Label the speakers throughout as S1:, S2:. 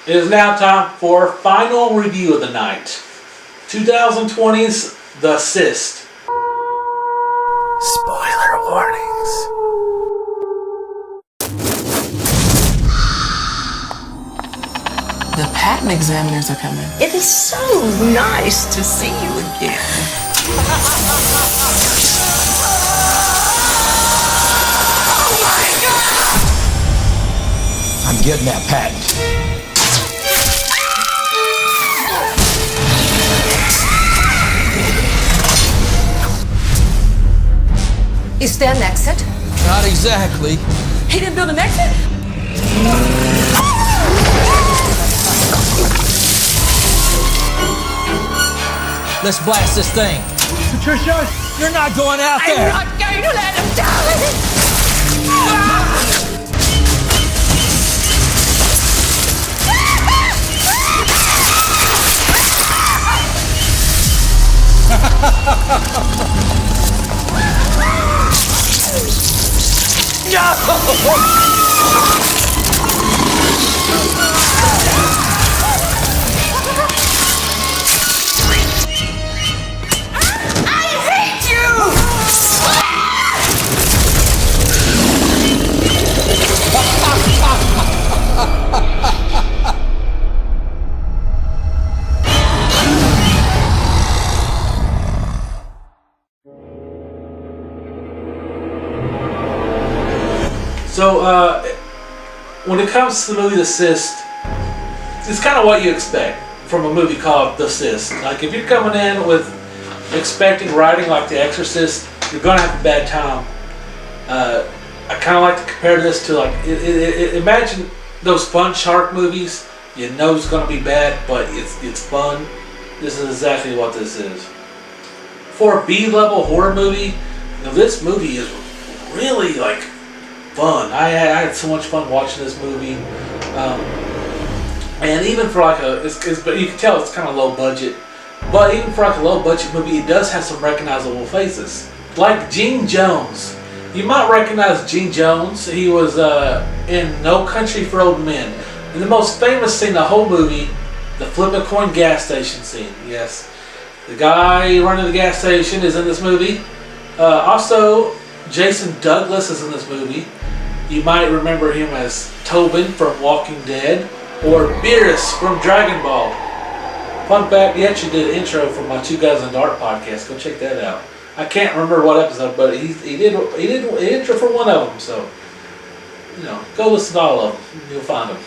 S1: It is now time for our final review of the night. 2020's The Cyst.
S2: Spoiler warnings.
S3: The patent examiners are coming.
S4: It is so nice to see you again.
S2: I'm getting that patent.
S4: Is there an exit?
S2: Not exactly.
S4: He didn't build an exit?
S2: Let's blast this thing. Patricia, you're not going out there.
S4: I'm not going to let him die!
S1: So, when it comes to the movie The Cyst, it's kind of what you expect from a movie called The Cyst. Like, if you're coming in with expecting writing like The Exorcist, you're gonna have a bad time. I kind of like to compare this to, like, imagine those fun shark movies. You know it's gonna be bad, but it's fun. This is exactly what this is. For a B-level horror movie, you know, this movie is really, like, fun. I had so much fun watching this movie, and even for like but you can tell it's kind of low budget. But even for like a low budget movie, it does have some recognizable faces, like Gene Jones. You might recognize Gene Jones. He was in No Country for Old Men. And the most famous scene in the whole movie, the flip a coin gas station scene. Yes, the guy running the gas station is in this movie. Also, Jason Douglas is in this movie. You might remember him as Tobin from Walking Dead, or Beerus from Dragon Ball. Fun fact, he actually did an intro for my Two Guys in the Dark podcast. Go check that out. I can't remember what episode, but he did an intro for one of them. So, you know, go listen to all of them. You'll find them.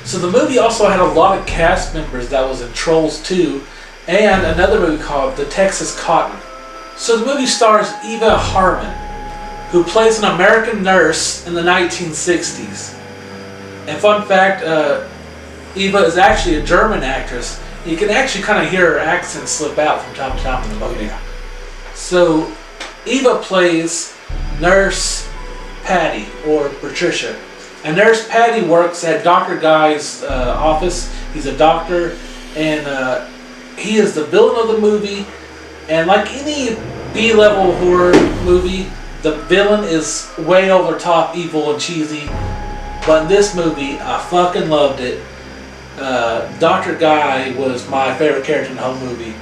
S1: So the movie also had a lot of cast members that was in Trolls 2, and another movie called The Texas Cotton. So the movie stars Eva Harmon, who plays an American nurse in the 1960s. And fun fact, Eva is actually a German actress. You can actually kind of hear her accent slip out from time to time in the movie. So Eva plays Nurse Patty, or Patricia. And Nurse Patty works at Dr. Guy's office. He's a doctor, and he is the villain of the movie. And like any B-level horror movie, the villain is way over the top, evil and cheesy. But in this movie, I fucking loved it. Dr. Guy was my favorite character in the whole movie.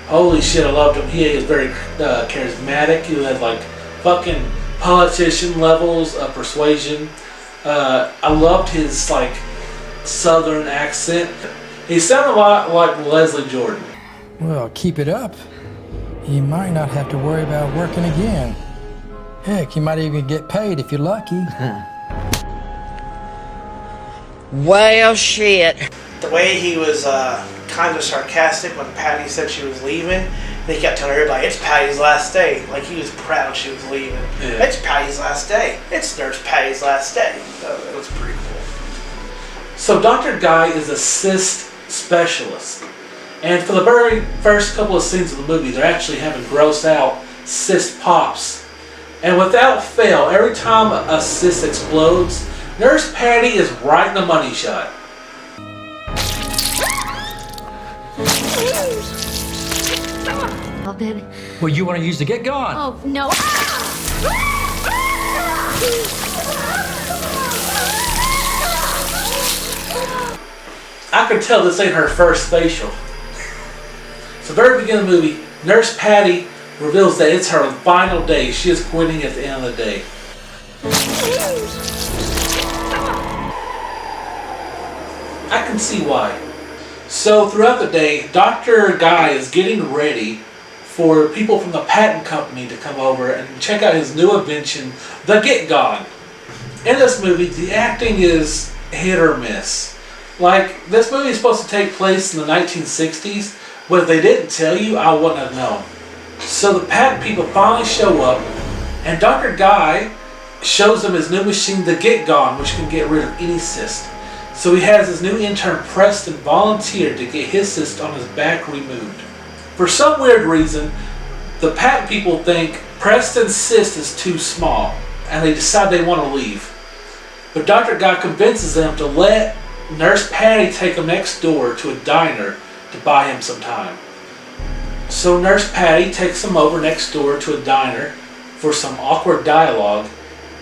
S1: Holy shit, I loved him. He is very charismatic. He had like fucking politician levels of persuasion. I loved his like southern accent. He sounded a lot like Leslie Jordan.
S5: Well, keep it up. You might not have to worry about working again. Heck, you might even get paid if you're lucky.
S4: Well, shit.
S6: The way he was kind of sarcastic when Patty said she was leaving, and he kept telling everybody, it's Patty's last day. Like he was proud she was leaving. Yeah. It's Patty's last day. It's Nurse Patty's last day. So it was pretty cool.
S1: So Dr. Guy is a cyst specialist. And for the very first couple of scenes of the movie, they're actually having gross out cyst pops. And without fail, every time a cyst explodes, Nurse Patty is right in the money shot.
S7: Oh, baby.
S5: Well, you want to use the get gone.
S7: Oh, no.
S1: I can tell this ain't her first facial. So very beginning of the movie, Nurse Patty reveals that it's her final day. She is quitting at the end of the day. I can see why. So throughout the day, Dr. Guy is getting ready for people from the patent company to come over and check out his new invention, the Get Gone. In this movie, the acting is hit or miss. Like, this movie is supposed to take place in the 1960s, but if they didn't tell you, I wouldn't have known. So the patent people finally show up, and Dr. Guy shows them his new machine, the Get Gone, which can get rid of any cyst. So he has his new intern Preston volunteer to get his cyst on his back removed. For some weird reason, the patent people think Preston's cyst is too small, and they decide they want to leave. But Dr. Guy convinces them to let Nurse Patty take him next door to a diner to buy him some time. So Nurse Patty takes him over next door to a diner for some awkward dialogue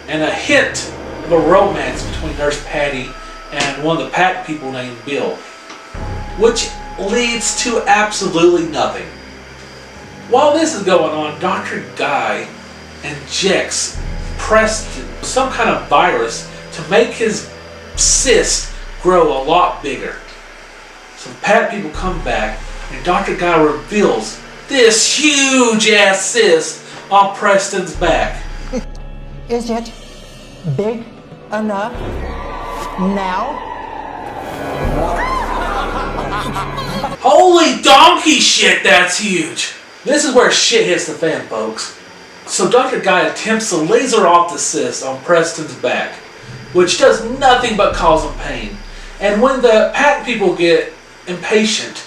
S1: and a hint of a romance between Nurse Patty and one of the patent people named Bill, which leads to absolutely nothing. While this is going on, Dr. Guy injects Preston some kind of virus to make his cyst grow a lot bigger. So the patent people come back and Dr. Guy reveals this huge ass cyst on Preston's back.
S7: Is it big enough now?
S1: Holy donkey shit, that's huge! This is where shit hits the fan, folks. So Dr. Guy attempts to laser off the cyst on Preston's back, which does nothing but cause him pain. And when the patent people get impatient,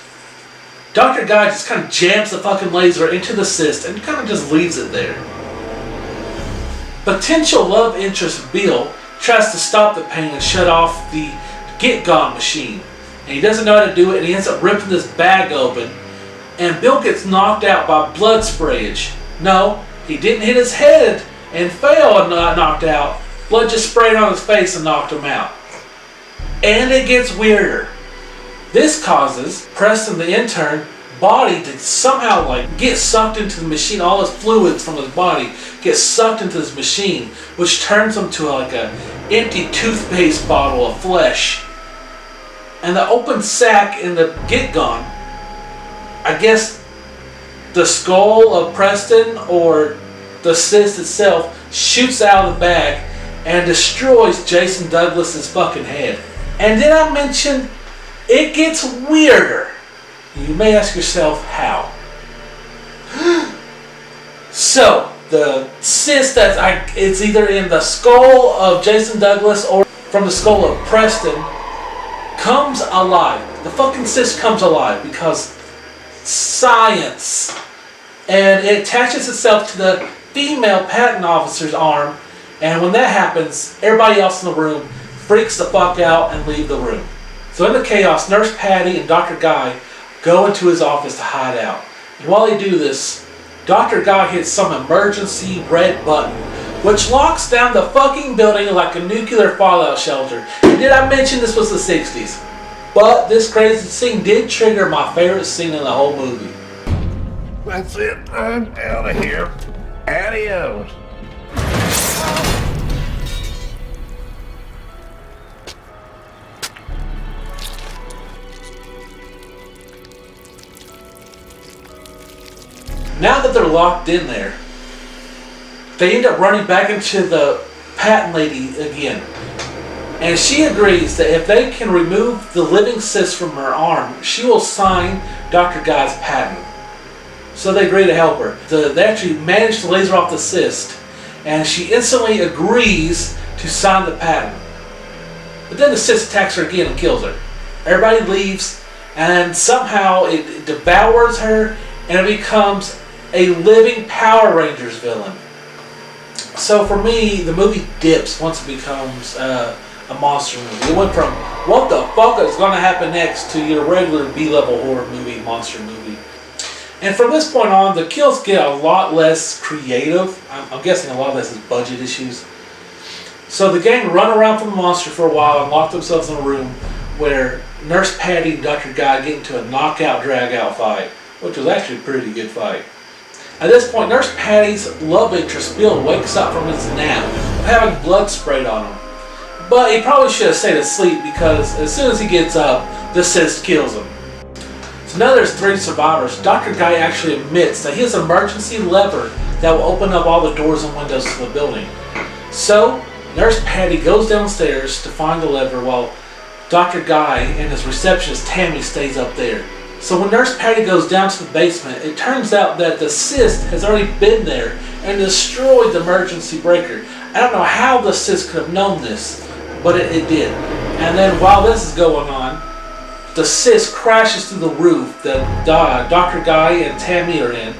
S1: Dr. Guy just kind of jams the fucking laser into the cyst and kind of just leaves it there. Potential love interest Bill tries to stop the pain and shut off the Get Gone machine. And he doesn't know how to do it, and he ends up ripping this bag open, and Bill gets knocked out by blood sprayage. No, he didn't hit his head and fail and not knocked out. Blood just sprayed on his face and knocked him out. And it gets weirder. This causes Preston, the intern, body to somehow get sucked into the machine. All his fluids from his body get sucked into this machine, which turns him to a empty toothpaste bottle of flesh. And the open sack in the Get Gone, I guess the skull of Preston or the cyst itself shoots out of the bag and destroys Jason Douglas's fucking head. And did I mention it gets weirder? You may ask yourself how. So the cyst it's either in the skull of Jason Douglas or from the skull of Preston comes alive. The fucking cyst comes alive because science. And it attaches itself to the female patent officer's arm, and when that happens, everybody else in the room freaks the fuck out and leave the room. So in the chaos, Nurse Patty and Dr. Guy go into his office to hide out. And while they do this, Dr. Guy hits some emergency red button, which locks down the fucking building like a nuclear fallout shelter. And did I mention this was the 60s? But this crazy scene did trigger my favorite scene in the whole movie.
S8: That's it. I'm out of here. Adios.
S1: Now that they're locked in there, they end up running back into the patent lady again. And she agrees that if they can remove the living cyst from her arm, she will sign Dr. Guy's patent. So they agree to help her. They actually manage to laser off the cyst, and she instantly agrees to sign the patent. But then the cyst attacks her again and kills her. Everybody leaves, and somehow it devours her, and it becomes a living Power Rangers villain. So for me, the movie dips once it becomes a monster movie. It went from what the fuck is going to happen next to your regular B-level horror movie, monster movie. And from this point on, the kills get a lot less creative. I'm guessing a lot of this is budget issues. So the gang run around from the monster for a while and lock themselves in a room where Nurse Patty and Dr. Guy get into a knockout drag-out fight, which was actually a pretty good fight. At this point, Nurse Patty's love interest Bill wakes up from his nap of having blood sprayed on him. But he probably should have stayed asleep because as soon as he gets up, the cyst kills him. So now there's 3 survivors. Dr. Guy actually admits that he has an emergency lever that will open up all the doors and windows to the building. So Nurse Patty goes downstairs to find the lever while Dr. Guy and his receptionist Tammy stays up there. So when Nurse Patty goes down to the basement, it turns out that the cyst has already been there and destroyed the emergency breaker. I don't know how the cyst could have known this, but it did. And then while this is going on, the cyst crashes through the roof that Dr. Guy and Tammy are in.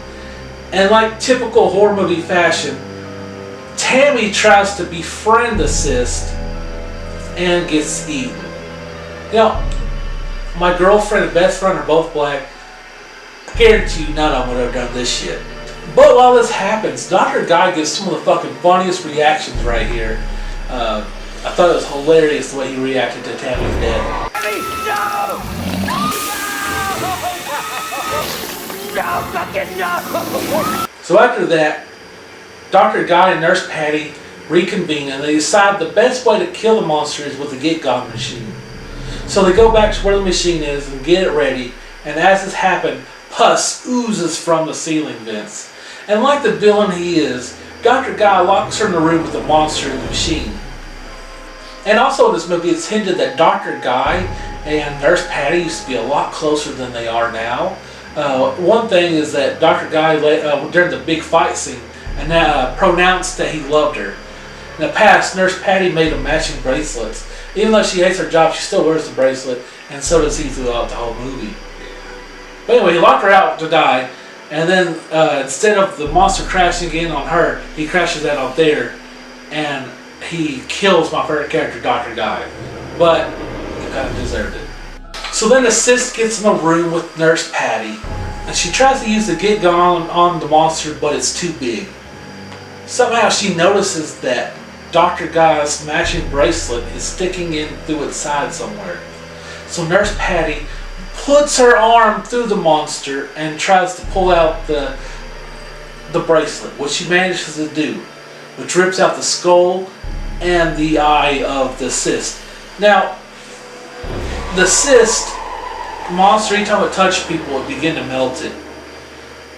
S1: And like typical horror movie fashion, Tammy tries to befriend the cyst and gets eaten. You know, my girlfriend and best friend are both black. I guarantee you none of them would have done this shit. But while this happens, Dr. Guy gives some of the fucking funniest reactions right here. I thought it was hilarious the way he reacted to Tammy's death.
S8: No! No, fucking no!
S1: So after that, Dr. Guy and Nurse Patty reconvene and they decide the best way to kill the monster is with the Get Gone machine. So they go back to where the machine is and get it ready, and as this happens, pus oozes from the ceiling vents. And like the villain he is, Dr. Guy locks her in the room with the monster in the machine. And also in this movie, it's hinted that Dr. Guy and Nurse Patty used to be a lot closer than they are now. One thing is that Dr. Guy, during the big fight scene, pronounced that he loved her. In the past, Nurse Patty made them matching bracelets. Even though she hates her job, she still wears the bracelet, and so does he throughout the whole movie. But anyway, he locked her out to die, and then instead of the monster crashing in on her, he crashes out on there, and he kills my favorite character, Dr. Guy. But he kind of deserved it. So then the cyst gets in a room with Nurse Patty, and she tries to use the Get Gone on the monster, but it's too big. Somehow she notices that Dr. Guy's matching bracelet is sticking in through its side somewhere. So Nurse Patty puts her arm through the monster and tries to pull out the bracelet, which she manages to do, which rips out the skull and the eye of the cyst. Now, the cyst monster, anytime it touched people, it began to melt it.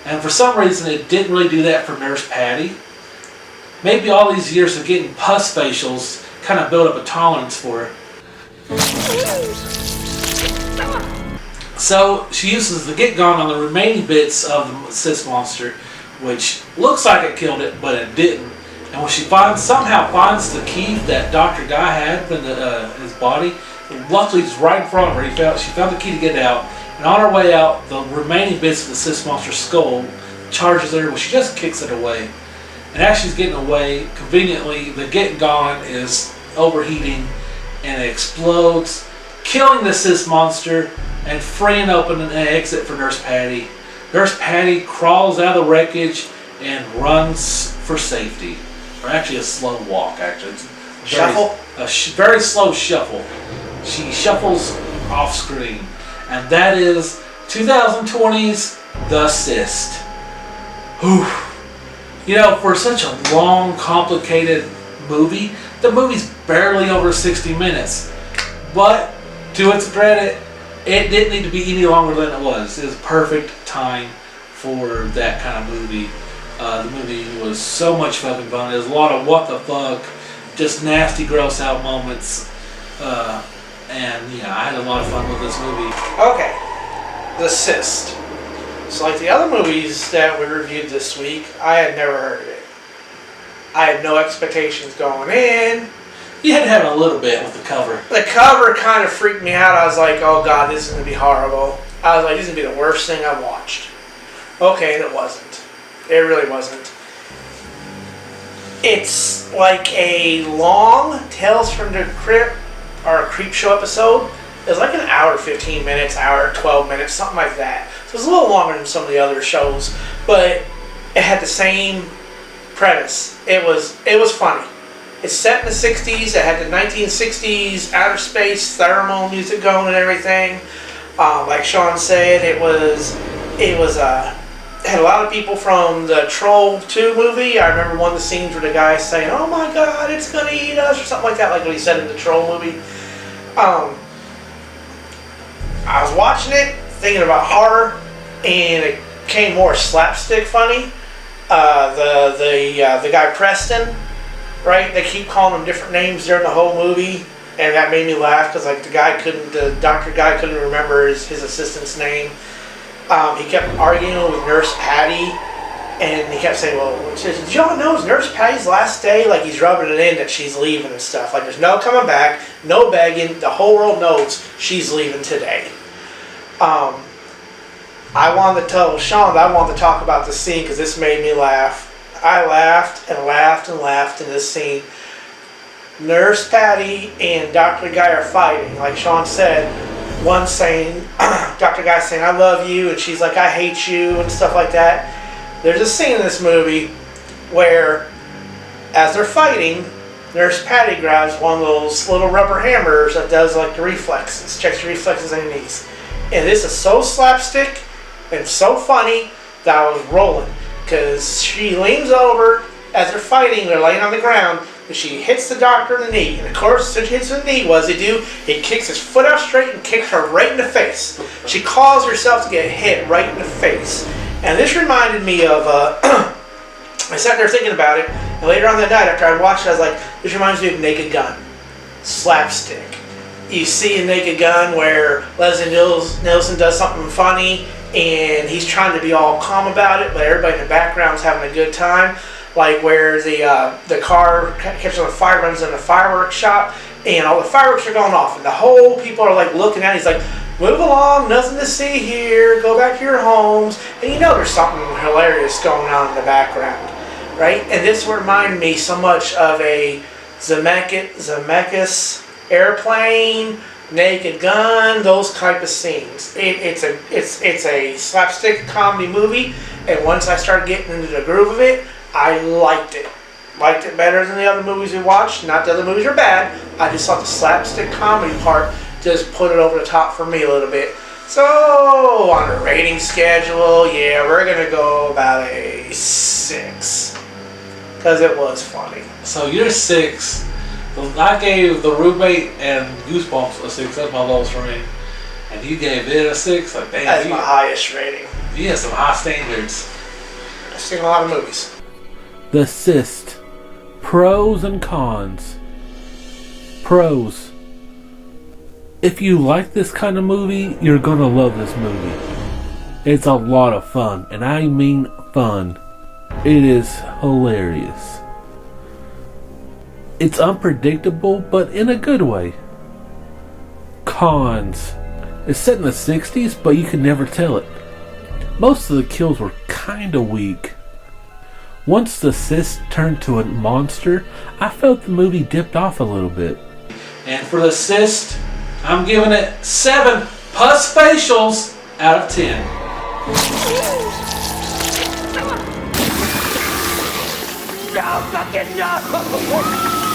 S1: And for some reason, it didn't really do that for Nurse Patty. Maybe all these years of getting pus facials kind of built up a tolerance for her. So she uses the Get Gone on the remaining bits of the cyst monster, which looks like it killed it, but it didn't. And when she somehow finds the key that Dr. Guy had in his body, luckily it's right in front of her. She found the key to get out, and on her way out, the remaining bits of the cyst monster's skull charges her, but she just kicks it away. And as she's getting away, conveniently, the Get Gone is overheating and it explodes, killing the cyst monster and freeing open an exit for Nurse Patty. Nurse Patty crawls out of the wreckage and runs for safety. Or actually a slow walk, actually. It's very slow shuffle. She shuffles off screen. And that is 2020's The Cyst. Whew. You know, for such a long, complicated movie, the movie's barely over 60 minutes. But, to its credit, it didn't need to be any longer than it was. It was perfect time for that kind of movie. The movie was so much fucking fun. There's a lot of what the fuck, just nasty, gross out moments. And yeah, I had a lot of fun with this movie.
S6: Okay, The Cyst. So like the other movies that we reviewed this week, I had never heard of it. I had no expectations going in.
S1: You had to have a little bit with the cover.
S6: The cover kind of freaked me out. I was like, oh god, this is going to be horrible. I was like, this is going to be the worst thing I've watched. Okay, and it wasn't. It really wasn't. It's like a long Tales from the Crypt or a Creep Show episode. It's like an hour 15 minutes, hour 12 minutes, something like that. So it's a little longer than some of the other shows, but it had the same premise. It was funny. It's set in the 60s. It had the 1960s outer space thermal music going and everything. Like Sean said, it had a lot of people from the Troll 2 movie. I remember one of the scenes where the guy saying, "Oh my God, it's gonna eat us," or something like that, like what he said in the Troll movie. I was watching it, thinking about horror, and it came more slapstick funny. The guy Preston, right? They keep calling him different names during the whole movie, and that made me laugh because like the doctor guy couldn't remember his assistant's name. He kept arguing with Nurse Patty, and he kept saying, "Well, did y'all know it's Nurse Patty's last day?" Like he's rubbing it in that she's leaving and stuff. Like there's no coming back, no begging. The whole world knows she's leaving today. I wanted to tell Sean that I wanted to talk about this scene because this made me laugh. I laughed and laughed and laughed in this scene. Nurse Patty and Dr. Guy are fighting. Like Sean said, one saying, Dr. Guy saying, "I love you," and she's like, "I hate you," and stuff like that. There's a scene in this movie where, as they're fighting, Nurse Patty grabs one of those little rubber hammers that does like the reflexes, checks the reflexes on your knees. And this is so slapstick and so funny that I was rolling. Because she leans over, as they're fighting, they're laying on the ground, and she hits the doctor in the knee. And of course, since she hits the knee, what does he do? He kicks his foot out straight and kicks her right in the face. She caused herself to get hit right in the face. And this reminded me of, I sat there thinking about it, and later on that night after I watched it, I was like, this reminds me of Naked Gun. Slapstick. You see a Naked Gun where Leslie Nielsen does something funny, and he's trying to be all calm about it, but everybody in the background's having a good time. Like where the car catches on fire, runs in a fireworks shop, and all the fireworks are going off, and the whole people are like looking at it. He's like, "Move along, nothing to see here, go back to your homes." And you know there's something hilarious going on in the background, right? And this reminded me so much of a Zemeckis Airplane, Naked Gun, those type of scenes. It's a slapstick comedy movie, and once I started getting into the groove of it, I liked it. Liked it better than the other movies we watched. Not the other movies are bad. I just thought the slapstick comedy part just put it over the top for me a little bit. So on a rating schedule, yeah, we're gonna go about a 6 because it was funny.
S1: So you're 6. I gave The Roommate and Goosebumps a 6. That's my lowest rating. And you gave it a 6. Like, damn,
S6: that's my highest rating.
S1: You have some high standards.
S6: I've seen a lot of movies.
S9: The Cyst. Pros and cons. Pros. If you like this kind of movie, you're gonna love this movie. It's a lot of fun, and I mean fun. It is hilarious. It's unpredictable, but in a good way. Cons. It's set in the 60s, but you can never tell it. Most of the kills were kinda weak. Once the Cyst turned to a monster, I felt the movie dipped off a little bit.
S1: And for the Cyst, I'm giving it 7 pus facials out of 10.
S4: No fucking no!